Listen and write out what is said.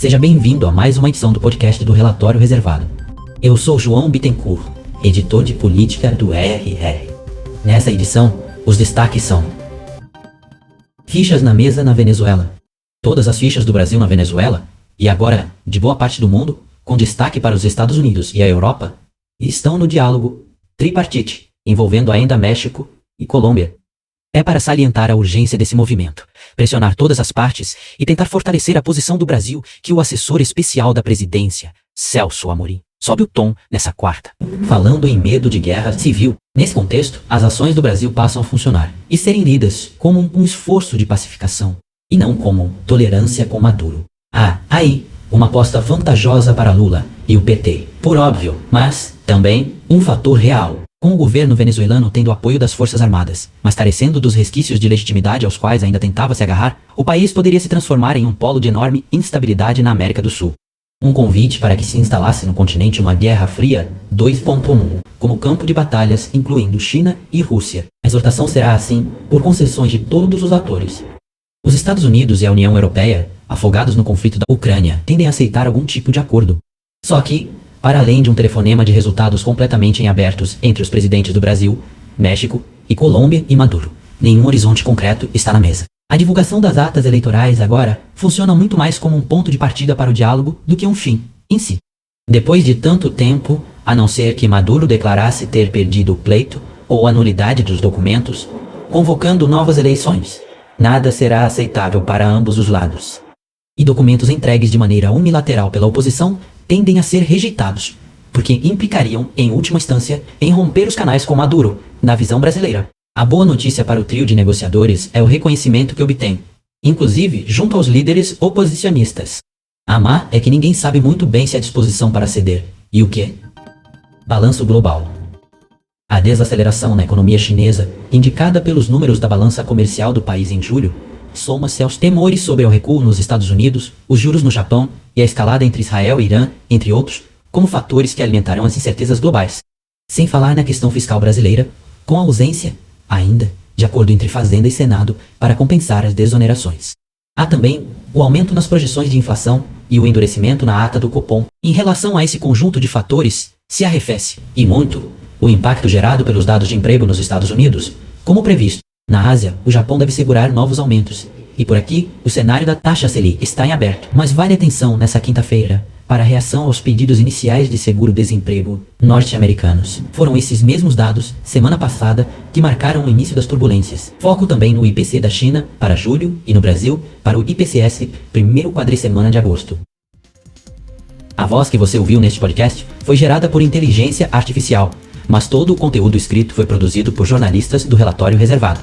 Seja bem-vindo a mais uma edição do podcast do Relatório Reservado. Eu sou João Bittencourt, editor de política do RR. Nessa edição, os destaques são: fichas na mesa na Venezuela. Todas as fichas do Brasil na Venezuela, e agora de boa parte do mundo, com destaque para os Estados Unidos e a Europa, estão no diálogo tripartite, envolvendo ainda México e Colômbia. É para salientar a urgência desse movimento, pressionar todas as partes e tentar fortalecer a posição do Brasil que o assessor especial da presidência, Celso Amorim, sobe o tom nessa quarta. Falando em medo de guerra civil, nesse contexto, as ações do Brasil passam a funcionar e serem lidas como um esforço de pacificação, e não como tolerância com Maduro. Aí, uma aposta vantajosa para Lula e o PT, por óbvio, mas também um fator real. Com o governo venezuelano tendo o apoio das Forças Armadas, mas carecendo dos resquícios de legitimidade aos quais ainda tentava se agarrar, o país poderia se transformar em um polo de enorme instabilidade na América do Sul. Um convite para que se instalasse no continente uma Guerra Fria 2.1, como campo de batalhas incluindo China e Rússia. A exortação será, assim, por concessões de todos os atores. Os Estados Unidos e a União Europeia, afogados no conflito da Ucrânia, tendem a aceitar algum tipo de acordo. Só que, para além de um telefonema de resultados completamente em abertos entre os presidentes do Brasil, México e Colômbia e Maduro, nenhum horizonte concreto está na mesa. A divulgação das atas eleitorais agora funciona muito mais como um ponto de partida para o diálogo do que um fim em si. Depois de tanto tempo, a não ser que Maduro declarasse ter perdido o pleito ou a nulidade dos documentos, convocando novas eleições, nada será aceitável para ambos os lados. E documentos entregues de maneira unilateral pela oposição tendem a ser rejeitados, porque implicariam, em última instância, em romper os canais com Maduro, na visão brasileira. A boa notícia para o trio de negociadores é o reconhecimento que obtém, inclusive junto aos líderes oposicionistas. A má é que ninguém sabe muito bem se há disposição para ceder. E o quê? Balanço global. A desaceleração na economia chinesa, indicada pelos números da balança comercial do país em julho, soma-se aos temores sobre o recuo nos Estados Unidos, os juros no Japão e a escalada entre Israel e Irã, entre outros, como fatores que alimentarão as incertezas globais. Sem falar na questão fiscal brasileira, com a ausência, ainda, de acordo entre Fazenda e Senado para compensar as desonerações. Há também o aumento nas projeções de inflação e o endurecimento na ata do Copom. Em relação a esse conjunto de fatores, se arrefece, e muito, o impacto gerado pelos dados de emprego nos Estados Unidos, como previsto. Na Ásia, o Japão deve segurar novos aumentos. E por aqui, o cenário da taxa Selic está em aberto. Mas vale atenção nessa quinta-feira para a reação aos pedidos iniciais de seguro-desemprego norte-americanos. Foram esses mesmos dados, semana passada, que marcaram o início das turbulências. Foco também no IPC da China, para julho, e no Brasil, para o IPCS, primeiro quadricemana de agosto. A voz que você ouviu neste podcast foi gerada por inteligência artificial, mas todo o conteúdo escrito foi produzido por jornalistas do Relatório Reservado.